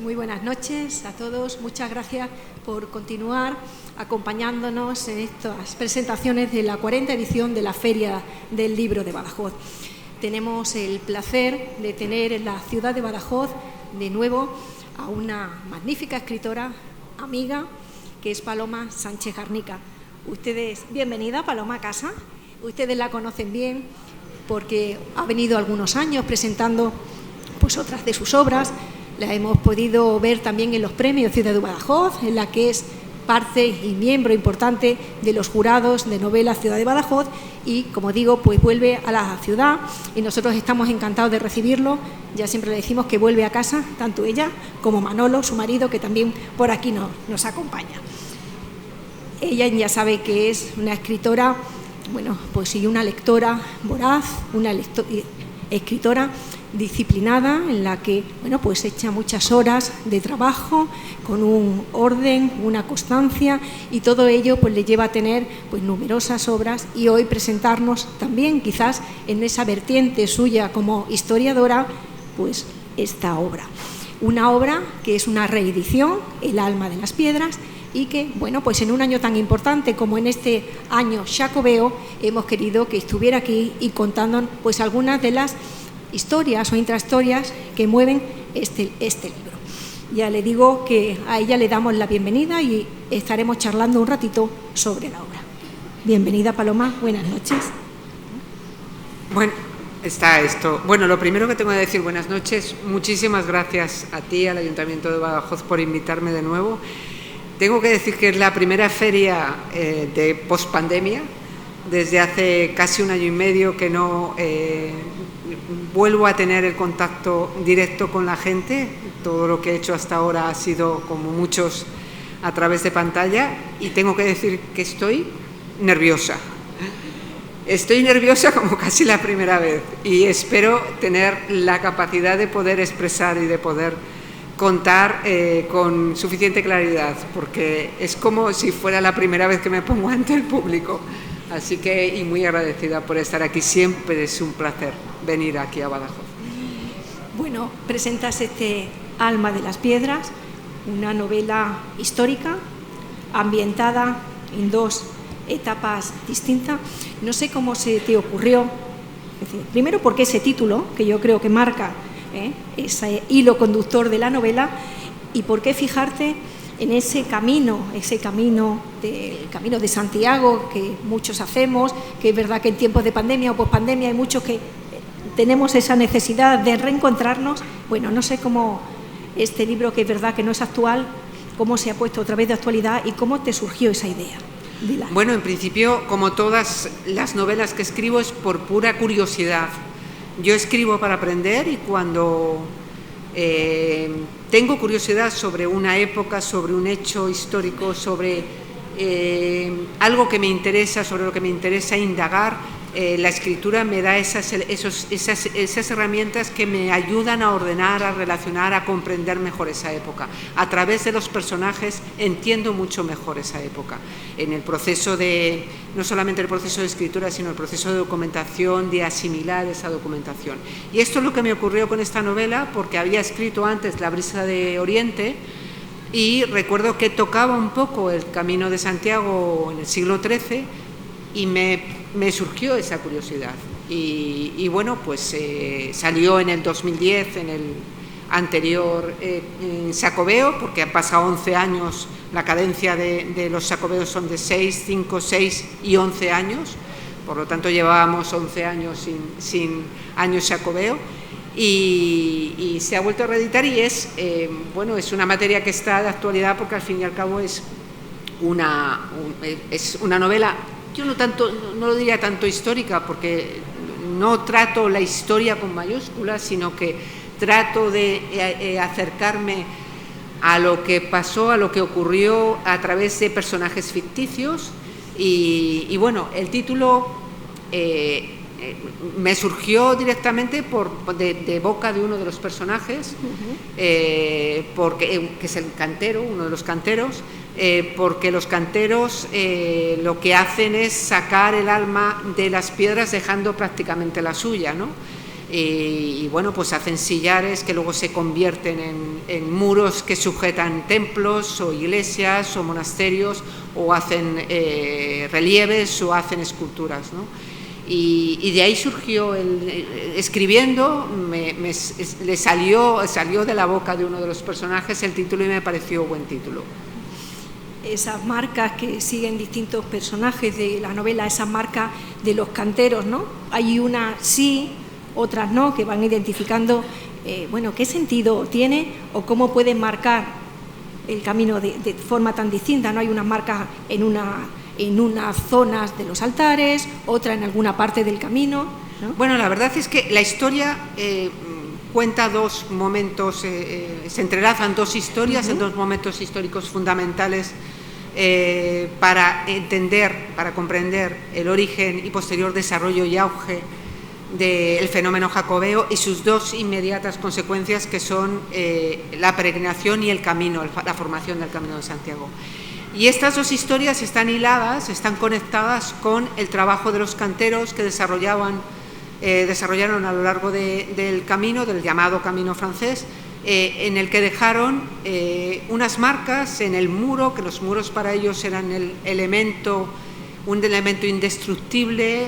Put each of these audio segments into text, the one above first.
Muy buenas noches a todos. Muchas gracias por continuar acompañándonos en estas presentaciones de la 40ª edición de la Feria del Libro de Badajoz. Tenemos el placer de tener en la ciudad de Badajoz de nuevo a una magnífica escritora, amiga, que es Paloma Sánchez Garnica. Ustedes, bienvenida Paloma a casa. Ustedes la conocen bien porque ha venido algunos años presentando pues otras de sus obras. La hemos podido ver también en los premios Ciudad de Badajoz, en la que es parte y miembro importante de los jurados de novela Ciudad de Badajoz y, como digo, pues vuelve a la ciudad y nosotros estamos encantados de recibirlo. Ya siempre le decimos que vuelve a casa, tanto ella como Manolo, su marido, que también por aquí nos acompaña. Ella ya sabe que es una escritora, bueno, pues y una lectora voraz, una escritora disciplinada en la que, bueno, pues echa muchas horas de trabajo con un orden, una constancia y todo ello pues le lleva a tener pues numerosas obras y hoy presentarnos también quizás en esa vertiente suya como historiadora pues esta obra. Una obra que es una reedición, El alma de las piedras, y que, bueno, pues en un año tan importante como en este año jacobeo hemos querido que estuviera aquí y contándonos pues algunas de las historias o intrahistorias que mueven este libro. Ya le digo que a ella le damos la bienvenida y estaremos charlando un ratito sobre la obra. Bienvenida, Paloma, buenas noches. Bueno, está esto. Bueno, lo primero que tengo que decir, buenas noches. Muchísimas gracias a ti, al Ayuntamiento de Badajoz, por invitarme de nuevo. Tengo que decir que es la primera feria de pospandemia. Desde hace casi un año y medio que no vuelvo a tener el contacto directo con la gente. Todo lo que he hecho hasta ahora ha sido, como muchos, a través de pantalla, y tengo que decir que estoy nerviosa. Estoy nerviosa como casi la primera vez y espero tener la capacidad de poder expresar y de poder contar con suficiente claridad, porque es como si fuera la primera vez que me pongo ante el público. Así que, y muy agradecida por estar aquí. Siempre es un placer venir aquí a Badajoz. Bueno, presentas este Alma de las piedras, una novela histórica ambientada en dos etapas distintas. No sé cómo se te ocurrió, es decir, primero porque ese título, que yo creo que marca ese hilo conductor de la novela, y por qué fijarte en ese camino de Santiago que muchos hacemos, que es verdad que en tiempos de pandemia o pospandemia hay muchos que tenemos esa necesidad de reencontrarnos. Bueno, no sé cómo este libro, que es verdad que no es actual, cómo se ha puesto otra vez de actualidad y cómo te surgió esa idea. Bueno, en principio, como todas las novelas que escribo, es por pura curiosidad. Yo escribo para aprender y cuando tengo curiosidad sobre una época, sobre un hecho histórico, sobre algo que me interesa, sobre lo que me interesa indagar, la escritura me da esas herramientas que me ayudan a ordenar, a relacionar, a comprender mejor esa época. A través de los personajes entiendo mucho mejor esa época. En el proceso no solamente el proceso de escritura, sino el proceso de documentación, de asimilar esa documentación. Y esto es lo que me ocurrió con esta novela, porque había escrito antes La brisa de Oriente y recuerdo que tocaba un poco el Camino de Santiago en el siglo XIII y me surgió esa curiosidad. Y bueno, pues salió en el 2010, en el anterior Xacobeo, porque han pasado 11 años, la cadencia de los Xacobeos son de 6, 5, 6 y 11 años, por lo tanto llevábamos 11 años sin años Xacobeo, y se ha vuelto a reeditar y es una materia que está de actualidad porque al fin y al cabo es una novela. Yo no lo diría tanto histórica, porque no trato la historia con mayúsculas, sino que trato de acercarme a lo que pasó, a lo que ocurrió a través de personajes ficticios. Y bueno, el título me surgió directamente de boca de uno de los personajes, que es el cantero, uno de los canteros, porque los canteros lo que hacen es sacar el alma de las piedras dejando prácticamente la suya, ¿no? y bueno, pues hacen sillares que luego se convierten en muros que sujetan templos o iglesias o monasterios, o hacen relieves o hacen esculturas, ¿no? Y de ahí surgió, escribiendo, le salió de la boca de uno de los personajes el título y me pareció buen título. Esas marcas que siguen distintos personajes de la novela, esas marcas de los canteros, ¿no? Hay unas sí, otras no, que van identificando, bueno, qué sentido tiene o cómo pueden marcar el camino de forma tan distinta, ¿no? Hay unas marcas en unas zonas de los altares, otra en alguna parte del camino, ¿no? Bueno, la verdad es que la historia cuenta dos momentos, se entrelazan dos historias en dos momentos históricos fundamentales para entender, para comprender el origen y posterior desarrollo y auge del fenómeno jacobeo y sus dos inmediatas consecuencias, que son la peregrinación y el camino, la formación del Camino de Santiago. Y estas dos historias están hiladas, están conectadas con el trabajo de los canteros que desarrollaron a lo largo del camino, del llamado Camino francés, en el que dejaron unas marcas en el muro, que los muros para ellos eran un elemento indestructible,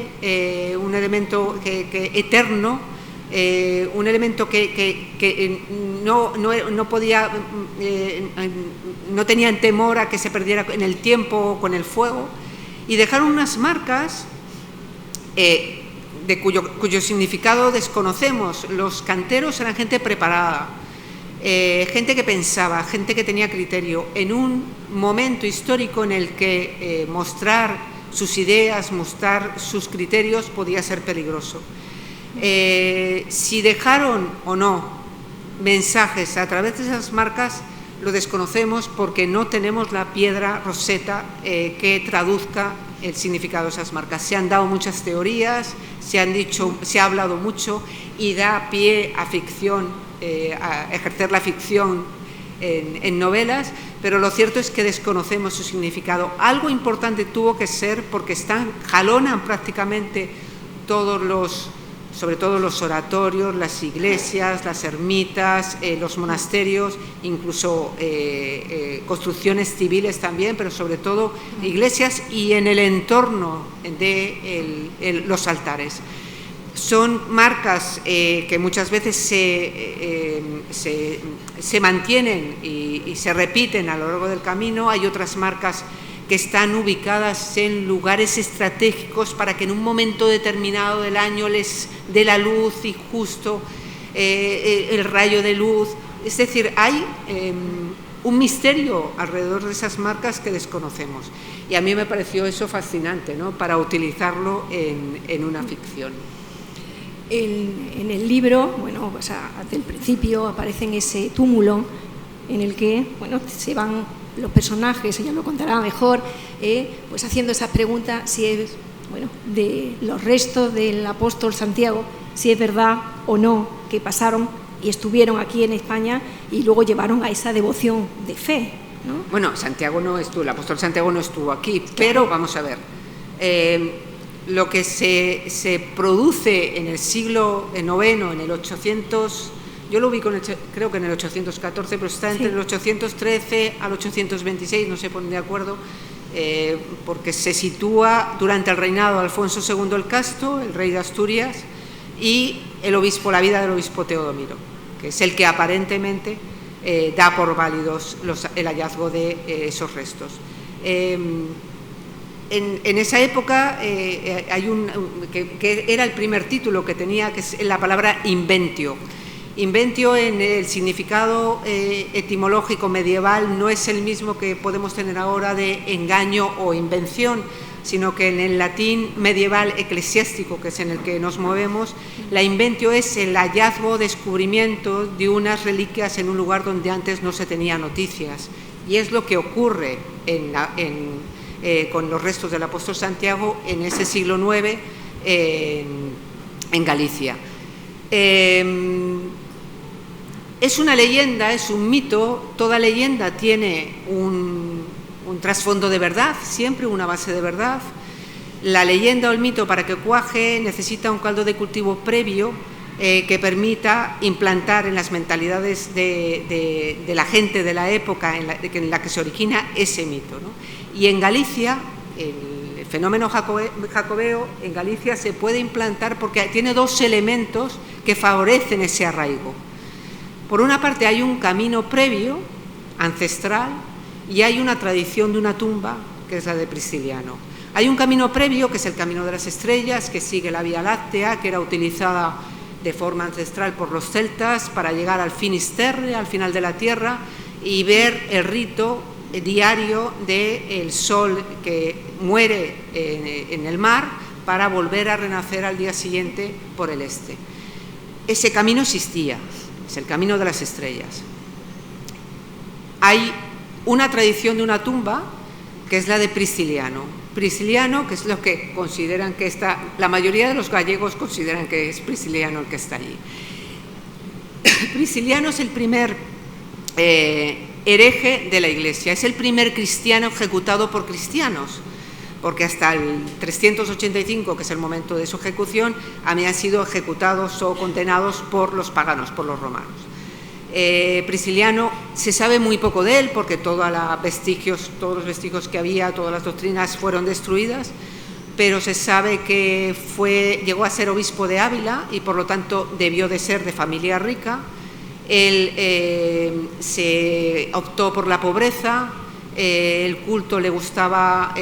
un elemento eterno, un elemento que no podía, no tenían temor a que se perdiera en el tiempo o con el fuego, y dejaron unas marcas cuyo significado desconocemos. Los canteros eran gente preparada, gente que pensaba, gente que tenía criterio, en un momento histórico en el que mostrar sus ideas, mostrar sus criterios podía ser peligroso. Si dejaron o no mensajes a través de esas marcas lo desconocemos, porque no tenemos la piedra Rosetta que traduzca el significado de esas marcas. Se han dado muchas teorías, se ha hablado mucho y da pie a ficción, a ejercer la ficción en novelas, pero lo cierto es que desconocemos su significado. Algo importante tuvo que ser, porque jalonan prácticamente sobre todo los oratorios, las iglesias, las ermitas, los monasterios, incluso construcciones civiles también, pero sobre todo iglesias y en el entorno de los altares. Son marcas que muchas veces se mantienen y se repiten a lo largo del camino. Hay otras marcas que están ubicadas en lugares estratégicos para que en un momento determinado del año les dé la luz y justo el rayo de luz. Es decir, hay un misterio alrededor de esas marcas que desconocemos. Y a mí me pareció eso fascinante, ¿no?, para utilizarlo en una ficción. En el libro, bueno, pues desde el principio aparece en ese túmulo en el que, bueno, se van los personajes, ella lo contará mejor, pues haciendo esa pregunta si es, bueno, de los restos del apóstol Santiago, si es verdad o no que pasaron y estuvieron aquí en España y luego llevaron a esa devoción de fe, ¿no? Bueno, Santiago no estuvo, el apóstol Santiago no estuvo aquí, claro. Pero vamos a ver, lo que se produce en el siglo IX, en el 800, yo lo ubico creo que en el 814, pero está entre el 813 al 826, no se ponen de acuerdo, porque se sitúa durante el reinado de Alfonso II el Casto, el rey de Asturias, y la vida del obispo Teodomiro, que es el que aparentemente da por válidos el hallazgo de esos restos. En esa época hay que era el primer título que tenía, que es la palabra inventio. Inventio, en el significado etimológico medieval, no es el mismo que podemos tener ahora de engaño o invención, sino que en el latín medieval eclesiástico, que es en el que nos movemos, la inventio es el hallazgo, descubrimiento de unas reliquias en un lugar donde antes no se tenía noticias. Y es lo que ocurre con los restos del apóstol Santiago en ese siglo IX en Galicia. Es una leyenda, es un mito. Toda leyenda tiene un trasfondo de verdad, siempre una base de verdad. La leyenda o el mito, para que cuaje, necesita un caldo de cultivo previo que permita implantar en las mentalidades de la gente de la época en la que se origina ese mito, ¿no? Y en Galicia, el fenómeno jacobeo en Galicia se puede implantar porque tiene dos elementos que favorecen ese arraigo. Por una parte hay un camino previo, ancestral, y hay una tradición de una tumba, que es la de Prisciliano. Hay un camino previo, que es el camino de las estrellas, que sigue la Vía Láctea, que era utilizada de forma ancestral por los celtas para llegar al Finisterre, al final de la Tierra, y ver el rito diario del sol que muere en el mar para volver a renacer al día siguiente por el este. Ese camino existía, es el camino de las estrellas. Hay una tradición de una tumba que es la de Prisciliano. Prisciliano, que es lo que consideran que está, la mayoría de los gallegos consideran que es Prisciliano el que está allí. Prisciliano es el primer hereje de la Iglesia, es el primer cristiano ejecutado por cristianos, porque hasta el 385, que es el momento de su ejecución, habían sido ejecutados o condenados por los paganos, por los romanos. Prisciliano, se sabe muy poco de él porque todos los vestigios que había, todas las doctrinas fueron destruidas, pero se sabe que llegó a ser obispo de Ávila y por lo tanto debió de ser de familia rica. Él se optó por la pobreza, el culto le gustaba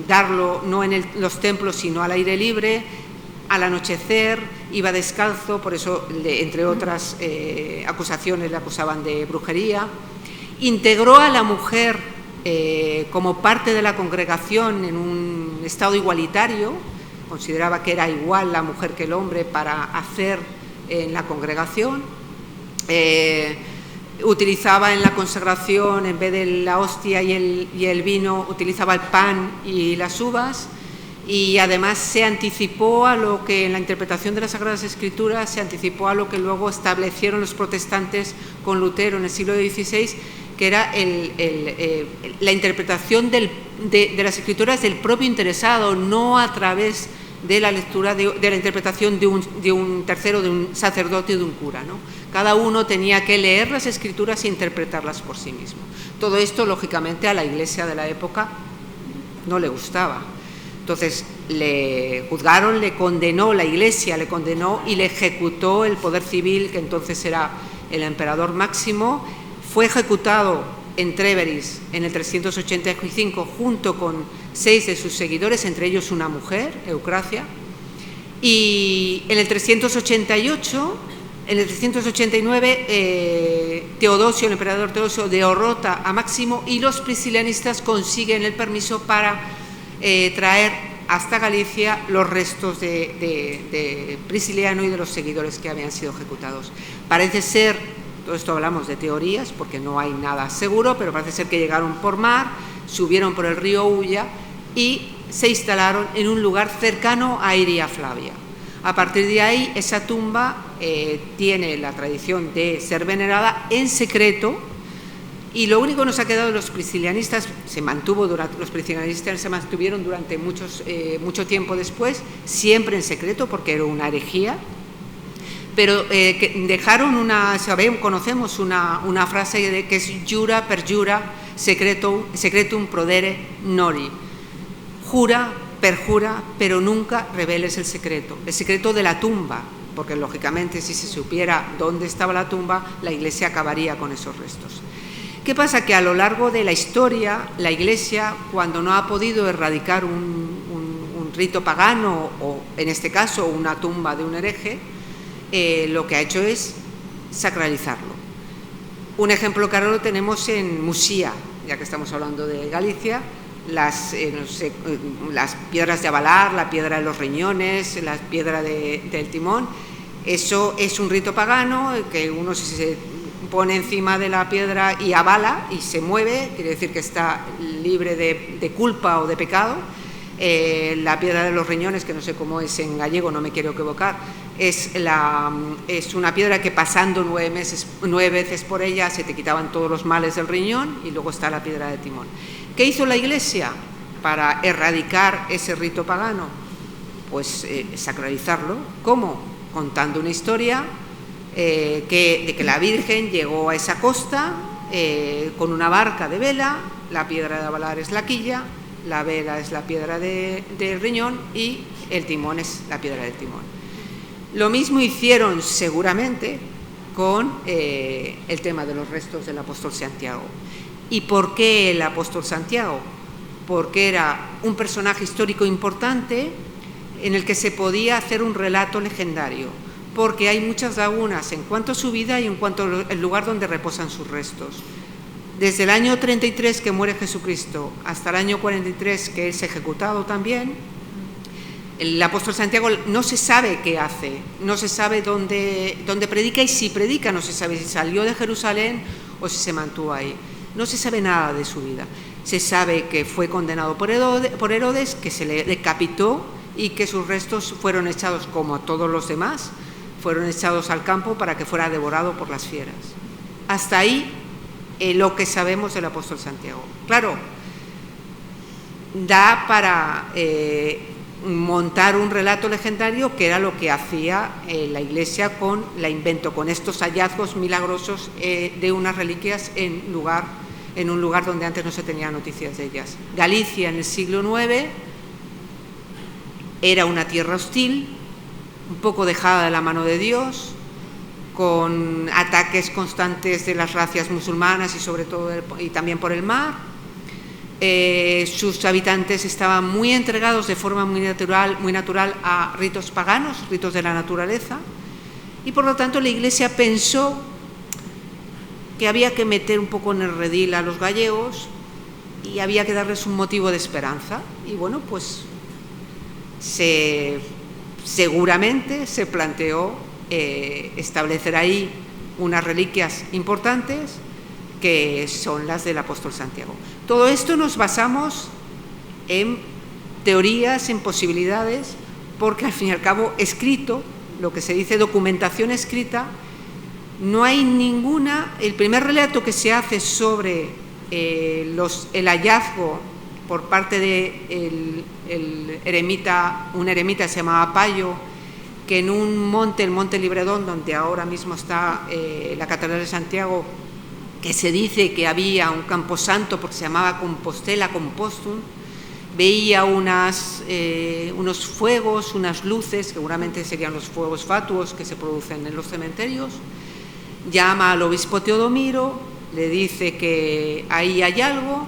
darlo no en los templos sino al aire libre, al anochecer, iba descalzo, por eso, entre otras acusaciones, le acusaban de brujería. Integró a la mujer como parte de la congregación en un estado igualitario, consideraba que era igual la mujer que el hombre para hacer en la congregación. Utilizaba en la consagración, en vez de la hostia y el vino, utilizaba el pan y las uvas. Y además se anticipó a lo que en la interpretación de las Sagradas Escrituras se anticipó a lo que luego establecieron los protestantes con Lutero en el siglo XVI, que era la interpretación de las Escrituras del propio interesado, no a través de la lectura de la interpretación de un tercero, de un sacerdote o de un cura, ¿no? Cada uno tenía que leer las Escrituras e interpretarlas por sí mismo. Todo esto, lógicamente, a la Iglesia de la época no le gustaba. Entonces le juzgaron, le condenó, la Iglesia le condenó y le ejecutó el poder civil, que entonces era el emperador Máximo. Fue ejecutado en Tréveris en el 385 junto con 6 de sus seguidores, entre ellos una mujer, Eucracia. Y en el 388, en el 389, Teodosio, el emperador Teodosio, derrota a Máximo y los priscilianistas consiguen el permiso para traer hasta Galicia los restos de Prisciliano y de los seguidores que habían sido ejecutados. Parece ser, todo esto hablamos de teorías porque no hay nada seguro, pero parece ser que llegaron por mar, subieron por el río Ulla y se instalaron en un lugar cercano a Iria Flavia. A partir de ahí, esa tumba tiene la tradición de ser venerada en secreto. Y lo único que nos ha quedado de los priscilianistas, los priscilianistas se mantuvieron durante mucho tiempo después, siempre en secreto porque era una herejía, pero que dejaron conocemos una frase que es jura perjura secretum prodere nori, jura, perjura, pero nunca reveles el secreto de la tumba, porque lógicamente si se supiera dónde estaba la tumba, la Iglesia acabaría con esos restos. ¿Qué pasa? Que a lo largo de la historia, la Iglesia, cuando no ha podido erradicar un rito pagano, o en este caso una tumba de un hereje, lo que ha hecho es sacralizarlo. Un ejemplo claro lo tenemos en Musía, ya que estamos hablando de Galicia, las piedras de Avalar, la piedra de los riñones, la piedra del timón. Eso es un rito pagano que uno se pone encima de la piedra y avala y se mueve, quiere decir que está libre de culpa o de pecado. La piedra de los riñones, que no sé cómo es en gallego, no me quiero equivocar, es una piedra que pasando 9 veces por ella se te quitaban todos los males del riñón. Y luego está la piedra de timón. ¿Qué hizo la Iglesia para erradicar ese rito pagano? Pues sacralizarlo. ¿Cómo? contando una historia de que la Virgen llegó a esa costa con una barca de vela, la piedra de avalar es la quilla, la vela es la piedra del riñón y el timón es la piedra del timón. Lo mismo hicieron seguramente con el tema de los restos del apóstol Santiago. ¿Y por qué el apóstol Santiago? Porque era un personaje histórico importante en el que se podía hacer un relato legendario, porque hay muchas lagunas en cuanto a su vida y en cuanto al lugar donde reposan sus restos. Desde el año 33 que muere Jesucristo hasta el año 43 que es ejecutado también, el apóstol Santiago no se sabe qué hace, no se sabe dónde predica, y si predica no se sabe si salió de Jerusalén o si se mantuvo ahí. No se sabe nada de su vida. Se sabe que fue condenado por Herodes, que se le decapitó y que sus restos fueron echados, como todos los demás, fueron echados al campo para que fuera devorado por las fieras. Hasta ahí lo que sabemos del apóstol Santiago. Claro, da para montar un relato legendario, que era lo que hacía la Iglesia con estos hallazgos milagrosos de unas reliquias en un lugar donde antes no se tenían noticias de ellas. Galicia en el siglo IX era una tierra hostil, un poco dejada de la mano de Dios, con ataques constantes de las razas musulmanas y sobre todo y también por el mar. Sus habitantes estaban muy entregados de forma muy natural a ritos paganos, ritos de la naturaleza, y por lo tanto la Iglesia pensó que había que meter un poco en el redil a los gallegos y había que darles un motivo de esperanza. Y bueno, pues seguramente se planteó establecer ahí unas reliquias importantes que son las del apóstol Santiago. Todo esto nos basamos en teorías, en posibilidades, porque al fin y al cabo escrito, lo que se dice documentación escrita, no hay ninguna. El primer relato que se hace sobre el hallazgo por parte de un eremita se llamaba Payo, que en un monte, el Monte Libredón, donde ahora mismo está la Catedral de Santiago, que se dice que había un camposanto porque se llamaba Compostela, Compostum, veía unos fuegos, unas luces, seguramente serían los fuegos fatuos que se producen en los cementerios. Llama al obispo Teodomiro, le dice que ahí hay algo,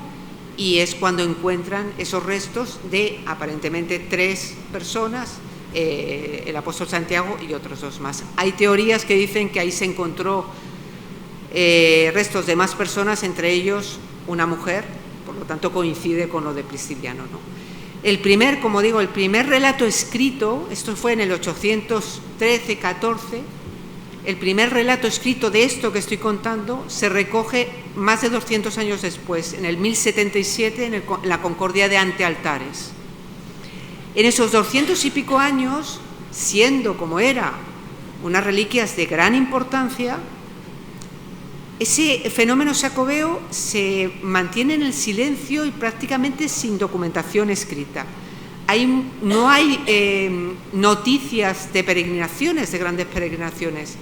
y es cuando encuentran esos restos de aparentemente 3 personas, el apóstol Santiago y otros 2 más. Hay teorías que dicen que ahí se encontró restos de más personas, entre ellos una mujer, por lo tanto coincide con lo de Prisciliano, ¿no? El primer relato escrito, esto fue en el 813-14, el primer relato escrito de esto que estoy contando se recoge más de 200 años después, en el 1077, en la Concordia de Antealtares. En esos 200 y pico años, siendo como era unas reliquias de gran importancia, ese fenómeno jacobeo se mantiene en el silencio y prácticamente sin documentación escrita. No hay noticias de peregrinaciones, de grandes peregrinaciones.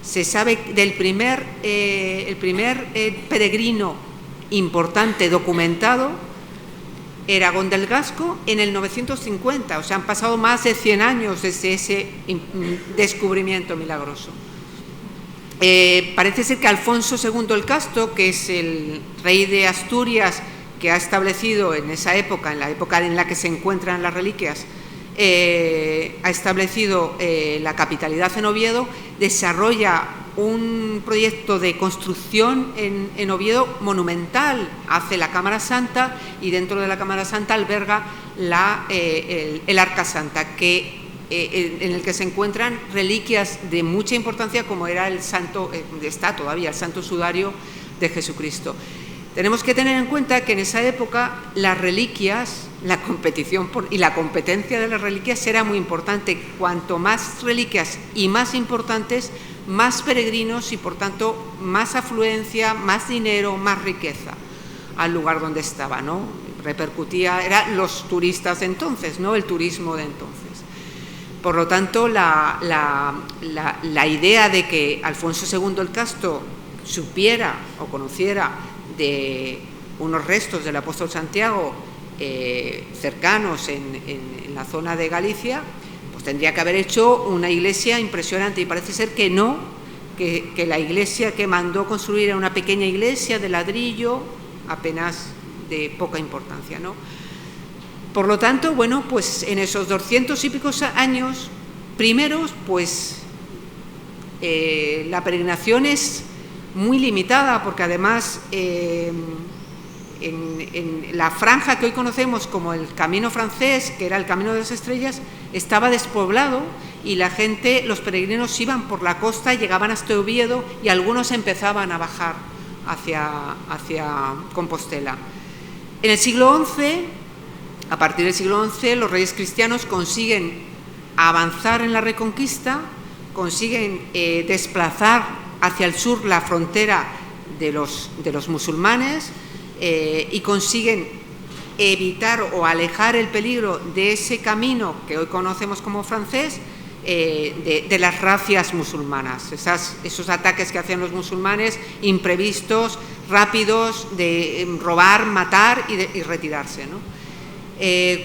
Se sabe del primer peregrino importante documentado, era Gondel Gasco, en el 950, o sea, han pasado más de 100 años desde ese descubrimiento milagroso. Parece ser que Alfonso II el Casto, que es el rey de Asturias, que ha establecido en esa época, en la época en la que se encuentran las reliquias, ha establecido la capitalidad en Oviedo, desarrolla un proyecto de construcción en Oviedo monumental, hace la Cámara Santa y dentro de la Cámara Santa alberga el Arca Santa, en el que se encuentran reliquias de mucha importancia, como era está todavía el Santo Sudario de Jesucristo. Tenemos que tener en cuenta que en esa época las reliquias, la competición y la competencia de las reliquias era muy importante. Cuanto más reliquias y más importantes, más peregrinos y por tanto más afluencia, más dinero, más riqueza al lugar donde estaba, ¿no? Repercutía, eran los turistas de entonces, ¿no? El turismo de entonces. Por lo tanto, la idea de que Alfonso II el Casto supiera o conociera de unos restos del apóstol Santiago cercanos en la zona de Galicia, pues tendría que haber hecho una iglesia impresionante, y parece ser que no, que la iglesia que mandó construir era una pequeña iglesia de ladrillo, apenas de poca importancia, ¿no? Por lo tanto, bueno, pues en esos 200 y pico años primeros, pues la peregrinación es muy limitada, porque además en la franja que hoy conocemos como el Camino francés, que era el Camino de las Estrellas, estaba despoblado y la gente, los peregrinos iban por la costa, llegaban hasta Oviedo y algunos empezaban a bajar hacia Compostela. En el siglo XI, a partir del siglo XI, los reyes cristianos consiguen avanzar en la Reconquista, consiguen desplazar hacia el sur la frontera de los musulmanes y consiguen evitar o alejar el peligro de ese camino que hoy conocemos como francés, de las razias musulmanas, esos ataques que hacían los musulmanes imprevistos, rápidos, de robar, matar y retirarse, ¿no?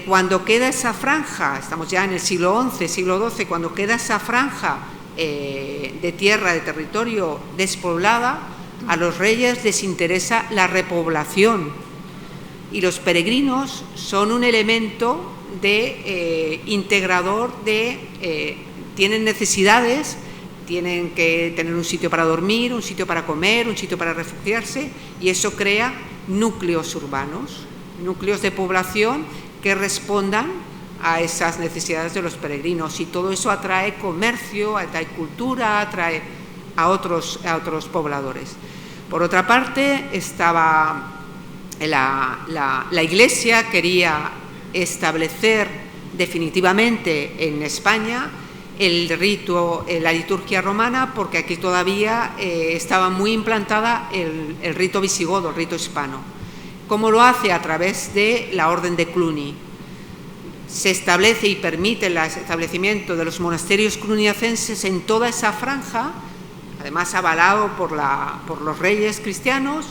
Cuando queda esa franja, estamos ya en el siglo XI, siglo XII, cuando queda esa franja de tierra, de territorio despoblada, a los reyes les interesa la repoblación, y los peregrinos son un elemento integrador tienen necesidades, tienen que tener un sitio para dormir, un sitio para comer, un sitio para refugiarse, y eso crea núcleos urbanos, núcleos de población que respondan a esas necesidades de los peregrinos, y todo eso atrae comercio, atrae cultura, atrae a otros pobladores. Por otra parte, estaba la Iglesia quería establecer definitivamente en España el rito, la liturgia romana, porque aquí todavía estaba muy implantada el rito visigodo, el rito hispano. ¿Cómo lo hace? A través de la Orden de Cluny. Se establece y permite el establecimiento de los monasterios cluniacenses en toda esa franja, además avalado por los reyes cristianos,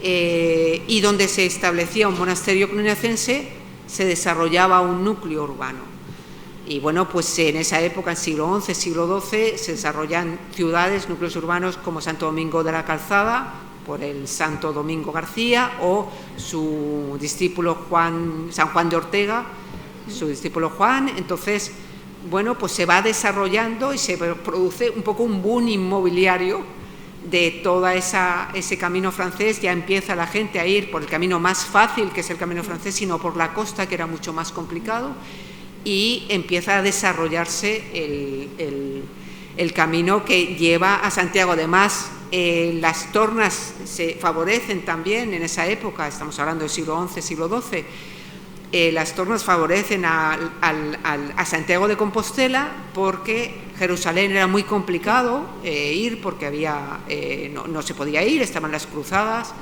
y donde se establecía un monasterio cluniacense se desarrollaba un núcleo urbano. Y bueno, pues en esa época, en siglo XI, siglo XII, se desarrollan ciudades, núcleos urbanos como Santo Domingo de la Calzada, por el Santo Domingo García, o su discípulo San Juan de Ortega, su discípulo Juan. Entonces, bueno, pues se va desarrollando y se produce un poco un boom inmobiliario de todo ese camino francés. Ya empieza la gente a ir por el camino más fácil, que es el camino francés, sino por la costa, que era mucho más complicado, y empieza a desarrollarse el camino que lleva a Santiago. Además, las tornas se favorecen también en esa época, estamos hablando del siglo XI, siglo XII, las tornas favorecen a Santiago de Compostela, porque Jerusalén era muy complicado ir, porque no se podía ir, estaban las cruzadas,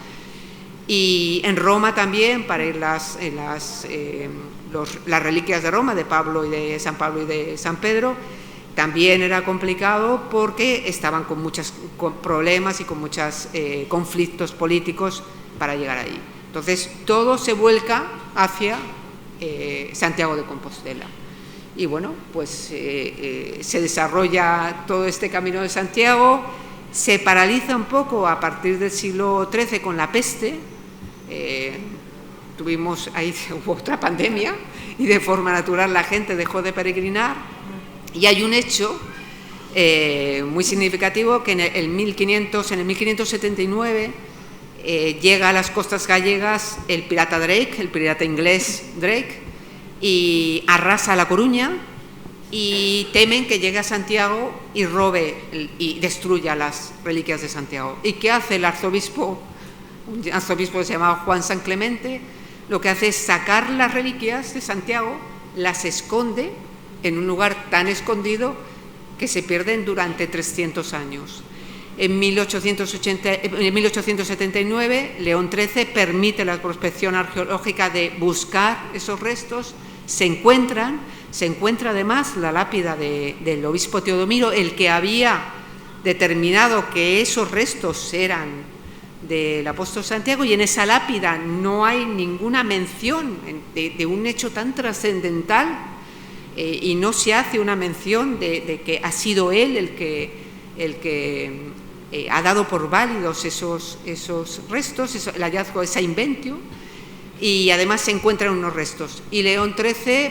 y en Roma también, para ir las reliquias de Roma, de Pablo y de San Pablo y de San Pedro, también era complicado, porque estaban con muchos problemas y con muchos conflictos políticos para llegar ahí. Entonces, todo se vuelca hacia Santiago de Compostela. Y bueno, pues se desarrolla todo este camino de Santiago, se paraliza un poco a partir del siglo XIII con la peste. Hubo otra pandemia y de forma natural la gente dejó de peregrinar, y hay un hecho muy significativo, que en el 1579 llega a las costas gallegas el pirata Drake, el pirata inglés Drake, y arrasa La Coruña, y temen que llegue a Santiago y robe y destruya las reliquias de Santiago. ¿Y qué hace el arzobispo? Un arzobispo que se llamaba Juan San Clemente. Lo que hace es sacar las reliquias de Santiago, las esconde en un lugar tan escondido que se pierden durante 300 años. En 1879, León XIII permite la prospección arqueológica de buscar esos restos, se encuentran, Se encuentra además la lápida del obispo Teodomiro, el que había determinado que esos restos eran del apóstol Santiago, y en esa lápida no hay ninguna mención de un hecho tan trascendental, y no se hace una mención de que ha sido él el que ha dado por válidos esos restos, el hallazgo de esa inventio, y además se encuentran unos restos. Y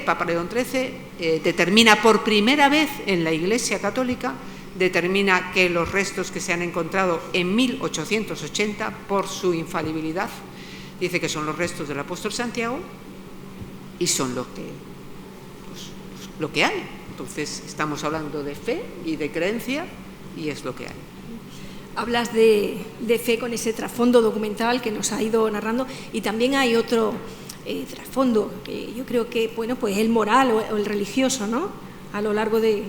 Papa León XIII determina por primera vez en la Iglesia Católica, determina que los restos que se han encontrado en 1880, por su infalibilidad, dice que son los restos del apóstol Santiago y son lo que hay. Entonces estamos hablando de fe y de creencia, y es lo que hay. Hablas de fe con ese trasfondo documental que nos ha ido narrando, y también hay otro trasfondo que yo creo que, bueno, pues el moral o el religioso, ¿no?, a lo largo de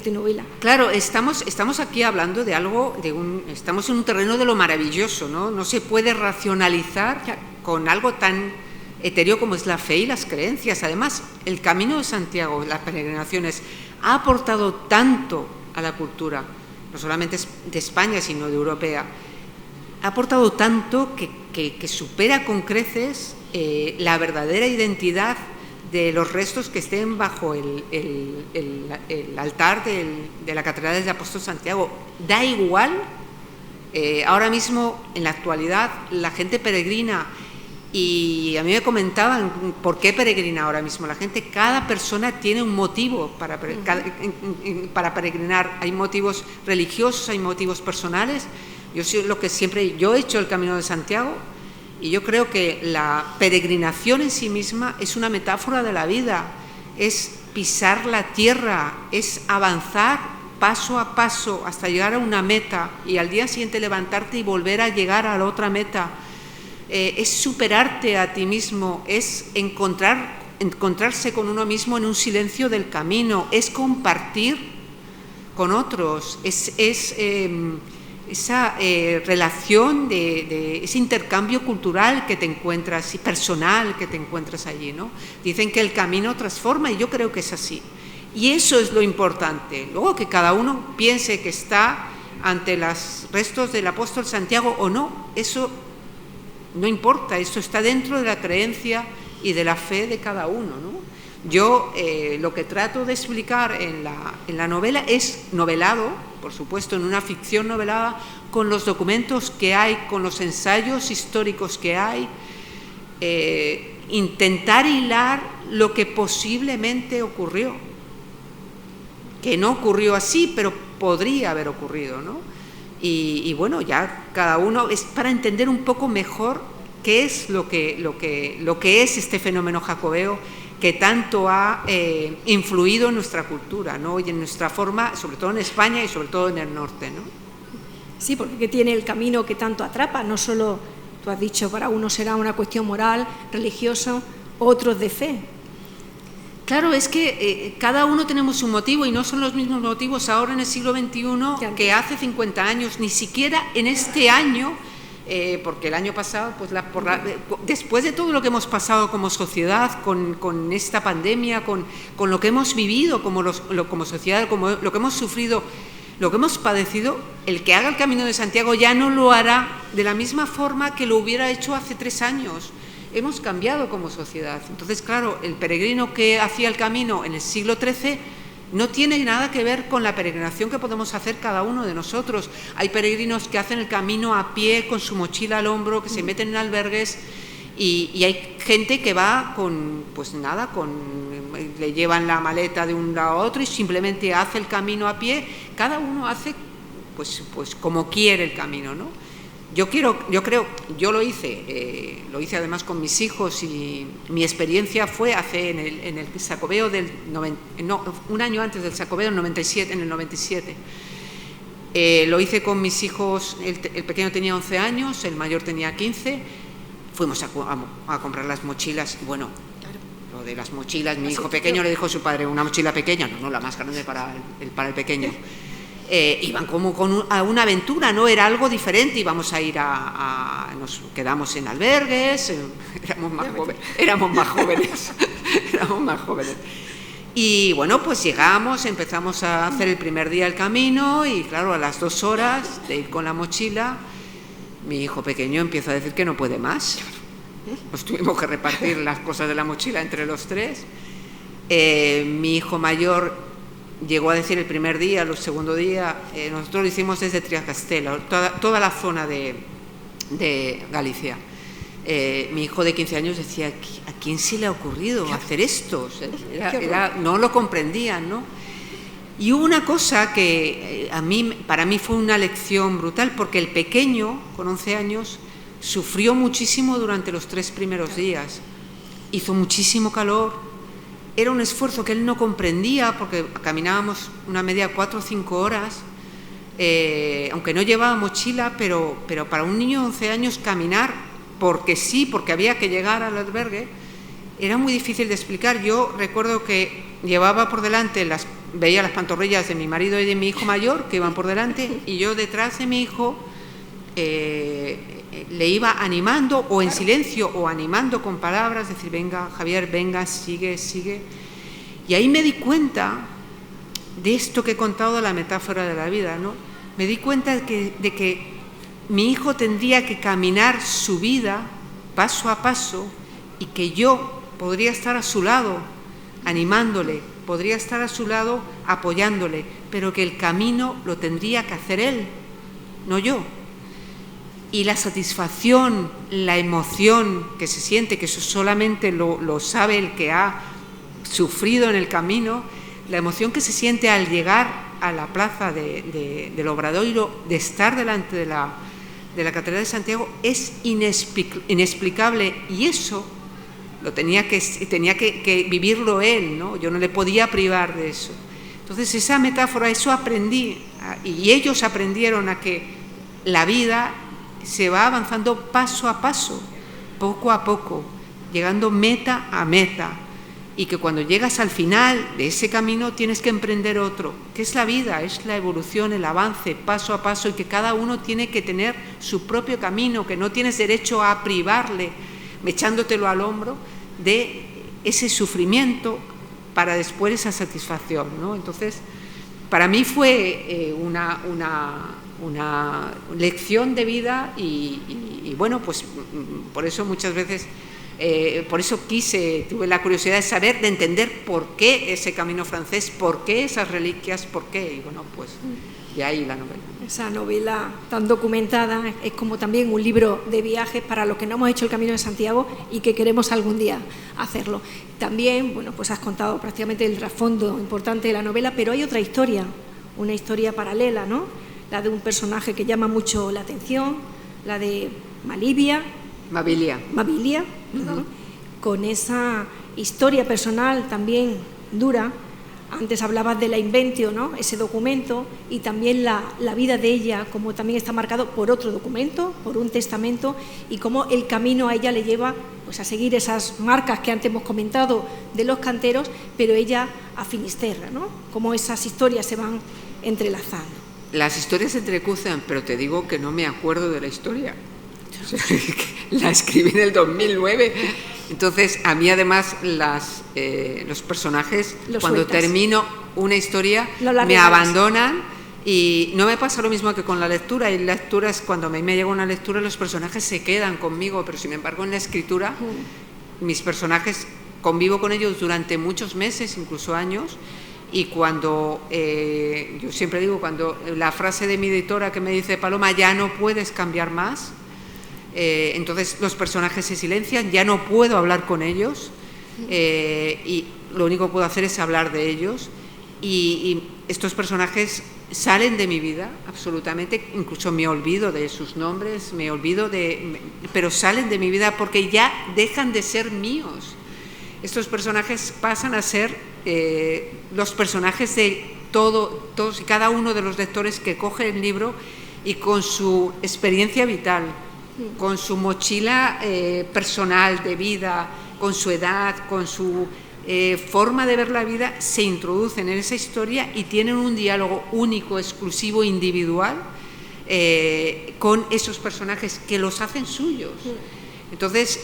tu novela. Claro, estamos aquí hablando de algo, estamos en un terreno de lo maravilloso, ¿no? No se puede racionalizar con algo tan etéreo como es la fe y las creencias. Además, el Camino de Santiago, las peregrinaciones, ha aportado tanto a la cultura, no solamente de España, sino de europea. Ha aportado tanto que supera con creces la verdadera identidad de los restos que estén bajo el altar de la Catedral del Apóstol Santiago. Da igual, ahora mismo, en la actualidad, la gente peregrina, y a mí me comentaban por qué peregrina ahora mismo la gente. Cada persona tiene un motivo para peregrinar. Hay motivos religiosos, hay motivos personales. Yo he hecho el Camino de Santiago, y yo creo que la peregrinación en sí misma es una metáfora de la vida, es pisar la tierra, es avanzar paso a paso hasta llegar a una meta, y al día siguiente levantarte y volver a llegar a la otra meta. Es superarte a ti mismo, es encontrarse con uno mismo en un silencio del camino, es compartir con otros, es esa relación de ese intercambio cultural que te encuentras y personal que te encuentras allí, ¿no? Dicen que el camino transforma, y yo creo que es así. Y eso es lo importante. Luego, que cada uno piense que está ante los restos del apóstol Santiago o no, eso no importa, eso está dentro de la creencia y de la fe de cada uno, ¿no? Yo lo que trato de explicar en la novela es novelado, por supuesto, en una ficción novelada, con los documentos que hay, con los ensayos históricos que hay, intentar hilar lo que posiblemente ocurrió, que no ocurrió así, pero podría haber ocurrido, ¿no? Y bueno, ya cada uno, es para entender un poco mejor qué es lo que es este fenómeno jacobeo, que tanto ha influido en nuestra cultura, ¿no?, y en nuestra forma, sobre todo en España y sobre todo en el norte, ¿no? Sí, porque tiene el camino que tanto atrapa. No solo, tú has dicho, para unos será una cuestión moral, religiosa, otros de fe. Claro, es que cada uno tenemos un motivo, y no son los mismos motivos ahora en el siglo XXI que hace 50 años, ni siquiera en este año, porque el año pasado, pues después de todo lo que hemos pasado como sociedad, con esta pandemia, con lo que hemos vivido como sociedad, como lo que hemos sufrido, lo que hemos padecido, el que haga el Camino de Santiago ya no lo hará de la misma forma que lo hubiera hecho hace 3 años. Hemos cambiado como sociedad. Entonces, claro, el peregrino que hacía el camino en el siglo XIII no tiene nada que ver con la peregrinación que podemos hacer cada uno de nosotros. Hay peregrinos que hacen el camino a pie, con su mochila al hombro, que se meten en albergues, y hay gente que va le llevan la maleta de un lado a otro y simplemente hace el camino a pie. Cada uno hace pues como quiere el camino, ¿no? Yo lo hice además con mis hijos, y mi experiencia fue en el Xacobeo un año antes del Xacobeo, en el 97. Lo hice con mis hijos, el pequeño tenía 11 años, el mayor tenía 15, fuimos a comprar las mochilas, y bueno, lo de las mochilas, mi hijo pequeño le dijo a su padre, una mochila pequeña, no, la más grande para el pequeño. Iban como a una aventura, ¿no? Era algo diferente. Íbamos a ir nos quedamos en albergues, éramos más jóvenes. Y bueno, pues llegamos, empezamos a hacer el primer día el camino y claro, a las 2 horas de ir con la mochila, mi hijo pequeño empieza a decir que no puede más. Pues tuvimos que repartir las cosas de la mochila entre los 3. Mi hijo mayor llegó a decir el primer día, el segundo día, nosotros lo hicimos desde Triacastela, toda la zona de Galicia. Mi hijo de 15 años decía, ¿a quién se le ha ocurrido hacer esto? O sea, no lo comprendían, ¿no? Y hubo una cosa que para mí fue una lección brutal, porque el pequeño, con 11 años, sufrió muchísimo durante los 3 primeros días. Hizo muchísimo calor, era un esfuerzo que él no comprendía, porque caminábamos una media 4 o 5 horas, aunque no llevaba mochila, pero para un niño de 11 años caminar, porque sí, porque había que llegar al albergue, era muy difícil de explicar. Yo recuerdo que llevaba por delante, veía las pantorrillas de mi marido y de mi hijo mayor, que iban por delante, y yo detrás de mi hijo le iba animando, o en silencio, o animando con palabras, decir, venga, Javier, venga, sigue, sigue. Y ahí me di cuenta de esto que he contado de la metáfora de la vida, ¿no? Me di cuenta de que mi hijo tendría que caminar su vida paso a paso y que yo podría estar a su lado animándole, podría estar a su lado apoyándole, pero que el camino lo tendría que hacer él, no yo. Y la satisfacción, la emoción que se siente, que eso solamente lo sabe el que ha sufrido en el camino, la emoción que se siente al llegar a la plaza del Obradoiro, de estar delante de la Catedral de Santiago, es inexplicable, y eso lo tenía que vivirlo él, ¿no? Yo no le podía privar de eso. Entonces esa metáfora, eso aprendí, y ellos aprendieron a que la vida se va avanzando paso a paso, poco a poco, llegando meta a meta, y que cuando llegas al final de ese camino tienes que emprender otro, que es la vida, es la evolución, el avance, paso a paso, y que cada uno tiene que tener su propio camino, que no tienes derecho a privarle, echándotelo al hombro, de ese sufrimiento para después esa satisfacción, ¿no? Entonces, para mí fue una lección de vida y bueno, pues por eso muchas veces, por eso tuve la curiosidad de saber, de entender por qué ese camino francés, por qué esas reliquias, por qué, y bueno, pues de ahí la novela. Esa novela tan documentada es como también un libro de viajes para los que no hemos hecho el Camino de Santiago y que queremos algún día hacerlo. También, bueno, pues has contado prácticamente el trasfondo importante de la novela, pero hay otra historia, una historia paralela, ¿no? La de un personaje que llama mucho la atención, la de Mabilia, con esa historia personal también dura. Antes hablabas de la Inventio, ¿no? Ese documento, y también la vida de ella, como también está marcado por otro documento, por un testamento, y cómo el camino a ella le lleva pues a seguir esas marcas que antes hemos comentado de los canteros, pero ella a Finisterre, ¿no? Cómo esas historias se van entrelazando. Las historias se entrecruzan, pero te digo que no me acuerdo de la historia. O sea, la escribí en el 2009. Entonces, a mí además los personajes, cuando termino una historia, me abandonan, y no me pasa lo mismo que con la lectura. Y lecturas, cuando a mí me llega una lectura, los personajes se quedan conmigo, pero sin embargo en la escritura, mis personajes, convivo con ellos durante muchos meses, incluso años. Y cuando, yo siempre digo, cuando la frase de mi editora que me dice, Paloma, ya no puedes cambiar más, entonces los personajes se silencian, ya no puedo hablar con ellos, y lo único que puedo hacer es hablar de ellos, y estos personajes salen de mi vida absolutamente, incluso me olvido de sus nombres, pero salen de mi vida porque ya dejan de ser míos. Estos personajes pasan a ser los personajes de todos y cada uno de los lectores que coge el libro, y con su experiencia vital, con su mochila personal de vida, con su edad, con su forma de ver la vida, se introducen en esa historia y tienen un diálogo único, exclusivo, individual con esos personajes que los hacen suyos. Entonces,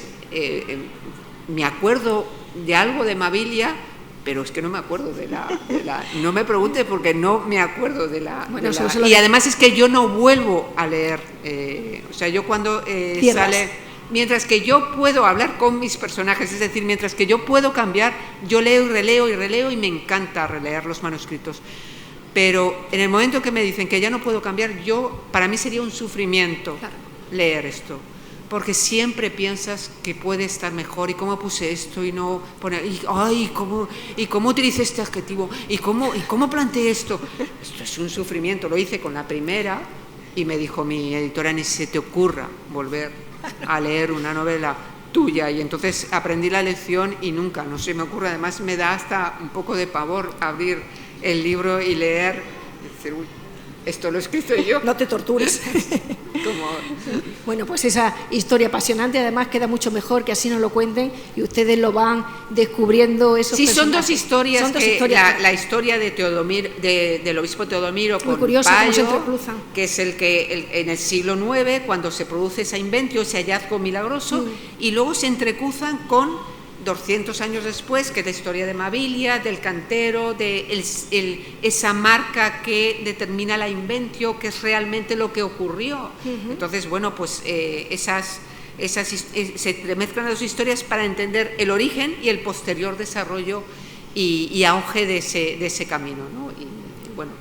me acuerdo de algo de Mabilia pero es que no me acuerdo de la no me pregunte porque no me acuerdo de la... Bueno, y además es que yo no vuelvo a leer, o sea, yo cuando sale... Mientras que yo puedo hablar con mis personajes, es decir, mientras que yo puedo cambiar, yo leo y releo y me encanta releer los manuscritos. Pero en el momento que me dicen que ya no puedo cambiar, para mí sería un sufrimiento leer esto. Porque siempre piensas que puede estar mejor, y cómo puse esto, y no poner, cómo utilicé este adjetivo, y cómo planteé esto. Esto es un sufrimiento. Lo hice con la primera y me dijo mi editora: ni se te ocurra volver a leer una novela tuya. Y entonces aprendí la lección y nunca, no se me ocurre. Además me da hasta un poco de pavor abrir el libro y leer y decir: uy, esto lo he escrito yo. No te tortures. Bueno, pues esa historia apasionante además queda mucho mejor que así nos lo cuenten y ustedes lo van descubriendo. Sí, son dos historias. La historia de del obispo Teodomiro con Payo, que es el que en el siglo IX, cuando se produce esa inventio, ese hallazgo milagroso, y luego se entrecruzan con 200 años después, que es la historia de Mabilia, del cantero, de esa marca que determina la inventio, que es realmente lo que ocurrió. Entonces, bueno, pues se entremezclan las dos historias para entender el origen y el posterior desarrollo y auge de ese camino, ¿no? Y bueno,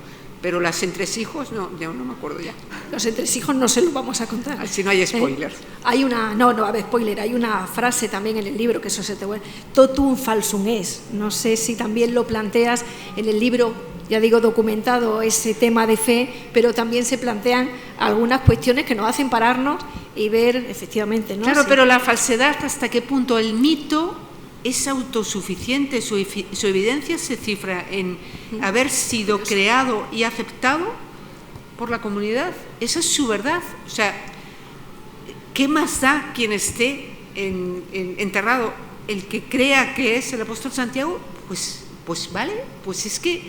pero los entresijos, no, yo no me acuerdo ya. Los entresijos no se los vamos a contar. Así no hay spoilers. Hay no va a haber spoiler, hay una frase también en el libro, que eso se te vuelve, totum falsum es. No sé si también lo planteas en el libro, ya digo, documentado ese tema de fe, pero también se plantean algunas cuestiones que nos hacen pararnos y ver efectivamente, ¿no? Claro, sí. Pero la falsedad, ¿hasta qué punto el mito es autosuficiente? Su evidencia se cifra en haber sido creado y aceptado por la comunidad. Esa es su verdad. O sea, ¿qué más da quien esté enterrado? El que crea que es el apóstol Santiago, pues vale, pues es que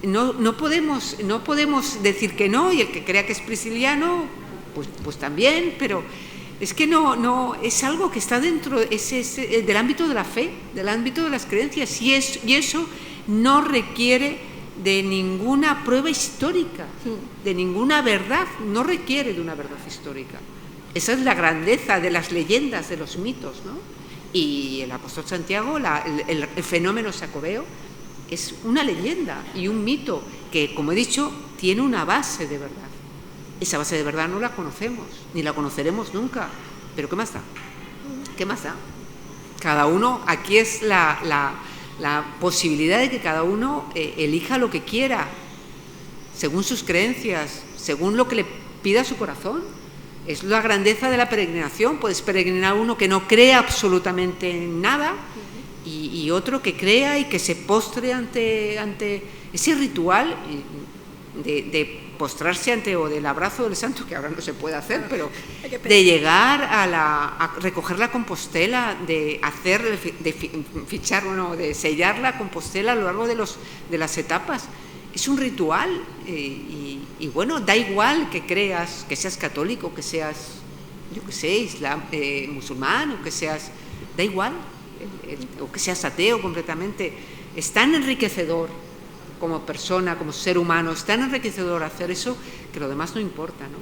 no podemos decir que no, y el que crea que es prisciliano, pues también, pero es que no es algo que está dentro del ámbito de la fe, del ámbito de las creencias, y eso no requiere de ninguna prueba histórica, de ninguna verdad, no requiere de una verdad histórica. Esa es la grandeza de las leyendas, de los mitos, ¿no? Y el apóstol Santiago, el fenómeno jacobeo, es una leyenda y un mito que, como he dicho, tiene una base de verdad. Esa base de verdad no la conocemos, ni la conoceremos nunca. Pero ¿qué más da? ¿Qué más da? Cada uno, aquí es la posibilidad de que cada uno elija lo que quiera, según sus creencias, según lo que le pida su corazón. Es la grandeza de la peregrinación. Puedes peregrinar uno que no crea absolutamente en nada y otro que crea y que se postre ante ese ritual de postrarse ante, o del abrazo del santo, que ahora no se puede hacer, pero de llegar a recoger la Compostela, de sellar la Compostela a lo largo de las etapas. Es un ritual y bueno, da igual que creas, que seas católico, que seas, yo qué sé, musulmán, o que seas, da igual, o que seas ateo completamente. Es tan enriquecedor como persona, como ser humano, es tan enriquecedor hacer eso, que lo demás no importa, ¿no?